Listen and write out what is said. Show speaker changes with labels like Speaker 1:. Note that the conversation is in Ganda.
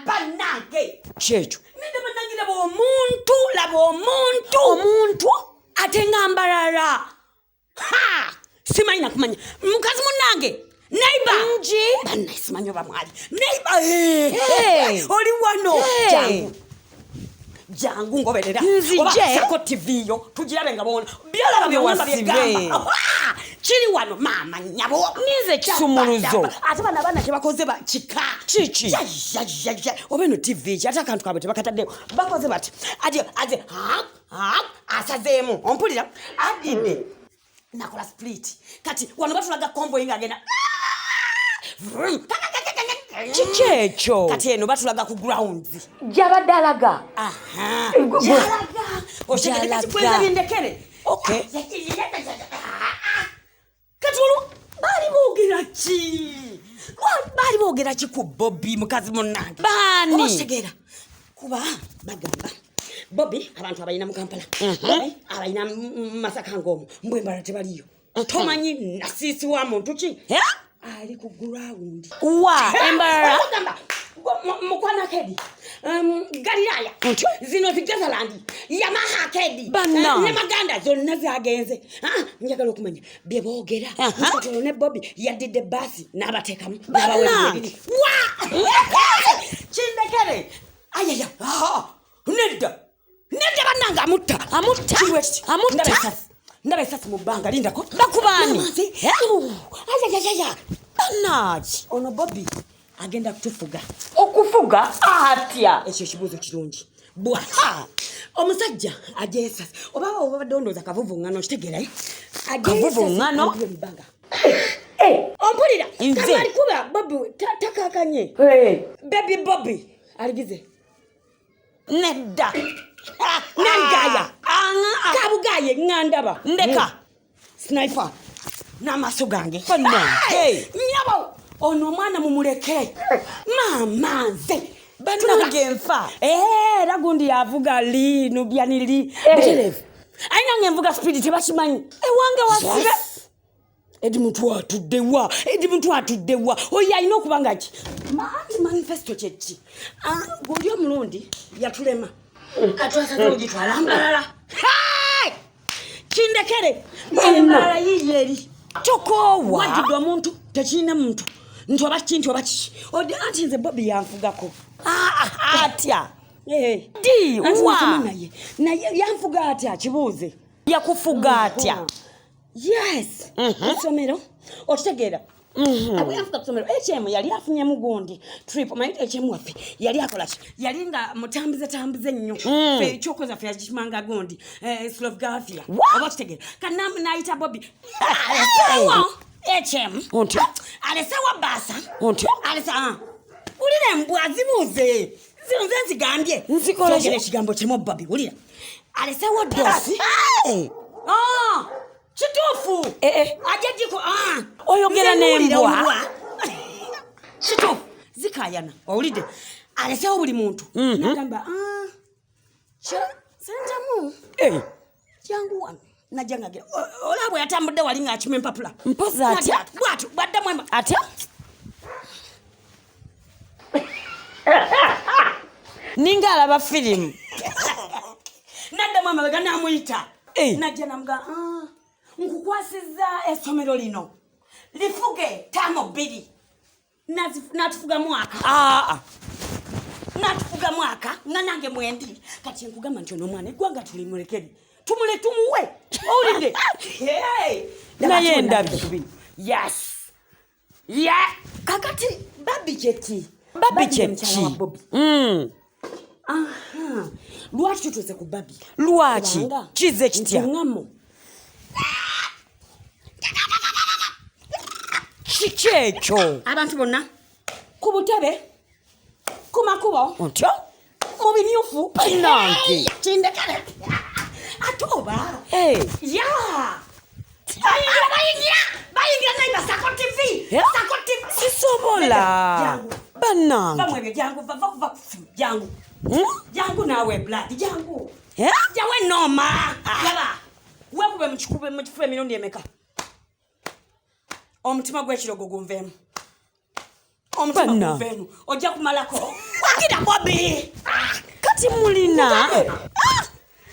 Speaker 1: Banange.
Speaker 2: Checho.
Speaker 1: Nende banange labo omuntu. Atengambarara. Ha! Simaina kumanya. Mukazi munange. Neighbor.
Speaker 2: Nji.
Speaker 1: Bana simanyo bamwali. Neighbor. Oli wano. Jangu ngoberera.
Speaker 2: Nzije.
Speaker 1: Sako TV yo. Tujirabe ngabona. Byala byagamba. Chiri wano mama nyabo.
Speaker 2: Nize kisumuluzo.
Speaker 1: Ate bana kibakoze ba chika.
Speaker 2: Chichi.
Speaker 1: Obeno TV ate kantu kabete bakatadde. Bakoze bati. Aje asazemu. Ompulira. Adide. Nakola split. Kati wano batulaga convoy ngagenda.
Speaker 2: Chichecho.
Speaker 1: Kati eno batulaga ku grounds.
Speaker 2: Jabadalaga.
Speaker 1: Aha. Jalaga. Oshekere kati kwenda bindekere.
Speaker 2: Okay.
Speaker 1: Katulu bali boogera ki ku Bobby mukazi munange.
Speaker 2: Bani.
Speaker 1: Oshegera. Kuba bagamba. Bobby abantu abayina mu Kampala. Bobby abayina Masaka ngomu. Mbwembala tebaliyo. Tomanyi nasisi wa muntu ki? Ali ku ground.
Speaker 2: Wa embara.
Speaker 1: Mukwana kedi. Galilaya. Zino zigazalandi. Yamaha kedi.
Speaker 2: Bana.
Speaker 1: Ne maganda zonna zagenze. Njagala okumanya byeboogera. Mukatolo ne Bobby yadde basi n'abatekamu.
Speaker 2: Bana.
Speaker 1: Chindekere. Ayaya. Nedda bananga amutta. Ndabe sasi mu banga lindako.
Speaker 2: Bakubani.
Speaker 1: Ayaya. Banaji. Ono Bobby agenda kutufuga.
Speaker 2: Okufuga atya.
Speaker 1: Ekyo kibuzo kirungi. Bwata. Omusajja ajeesa. Oba dondoza kavuvu ngano kitegerayo.
Speaker 2: Kavuvu ngano.
Speaker 1: Banga. Ompulira.
Speaker 2: Nze.
Speaker 1: Ali kuba Bobby takakanye. Baby Bobby. Aligize. Nedda. Nangaya. Kabugaye ngandaba.
Speaker 2: Ndeka.
Speaker 1: Sniper. N'amaso gange.
Speaker 2: Nyabo.
Speaker 1: Ono mwana mumuleke. Mama nze.
Speaker 2: Banange nfa.
Speaker 1: Ragundi yavuga li nubyanili. Beterevu. Aina ngemvuga speed tebakimanyi.
Speaker 2: Ewange wasibe.
Speaker 1: Edi muntu atuddewa. Oya ino kubanga ki. Manifesto chechi. Goli omulundi yatulema. Atwasa ugitwala mbalala. Kindekere. Mbalala yiyeri.
Speaker 2: Chokowa.
Speaker 1: Wajidwa muntu tekina muntu. Ntoba ki. Odi anti nze Bobby yanfugako.
Speaker 2: Atya.
Speaker 1: Di wa. Na yanfuga atya kibuuze.
Speaker 2: Yakufuga atya.
Speaker 1: Yes. Kusomero. Otegera. Abo yanfuga kusomero. HM yali afunye mugundi. Trip mind HM wafe. Yali akola ki. Yali nga mutambuze nnyo. Fe chokoza fe yakimanga gundi. Slovgafia. Oba otegera. Kanam naita Bobby. HM.
Speaker 2: Onti.
Speaker 1: Alesewa basa.
Speaker 2: Onti.
Speaker 1: Alesa. Ulire mbwa zibuze. Zino zigambye.
Speaker 2: Nzikola
Speaker 1: ekigambo kyemo Bobby ulira. Alesewa dosi. Chitufu. Ajajiko.
Speaker 2: Oyogera nembwa.
Speaker 1: Chitufu. Zikayana. Olide. Alesewa buli muntu. Nagamba Sentamu. Jangu wano. Najangagira. Olabo yatambudde walinga akime mpapula.
Speaker 2: Mpoza atya.
Speaker 1: Bwatu badda mwemba.
Speaker 2: Atya. Ninga alaba film.
Speaker 1: Nadda mwemba bagana amuyita. Najja namuga nkukwasiza essomero lino. Lifuge tamo 2. Natufuga mwaka. Natufuga mwaka nanange mwendi. Kati nkugamba nti ono mwana eggwanga tulimulekeri. Tumule tumuwe. Olide.
Speaker 2: Naye ndabye.
Speaker 1: Yes. Kakati Bobby cheti. Lwaki tutuze ku Bobby?
Speaker 2: Lwaki? Kize kitya?
Speaker 1: Ngamo.
Speaker 2: Kikyekyo.
Speaker 1: Abantu bonna ku butebe ku makubo
Speaker 2: Ontyo?
Speaker 1: mu bimyufu
Speaker 2: Banange.
Speaker 1: Kindekere. Atoba. Bayingira nayi Sako TV. Sako TV.
Speaker 2: Sisobola. Banange.
Speaker 1: Bamwe jangu va jangu. Jangu nawe blood jangu. Jawe noma. Yaba. Wekube mchikube mchifuye milioni emeka. Omutima gwekirogo gumvemu. omutima
Speaker 2: Bannange.
Speaker 1: guveenu ojja kumalako gira bobi
Speaker 2: kati mulina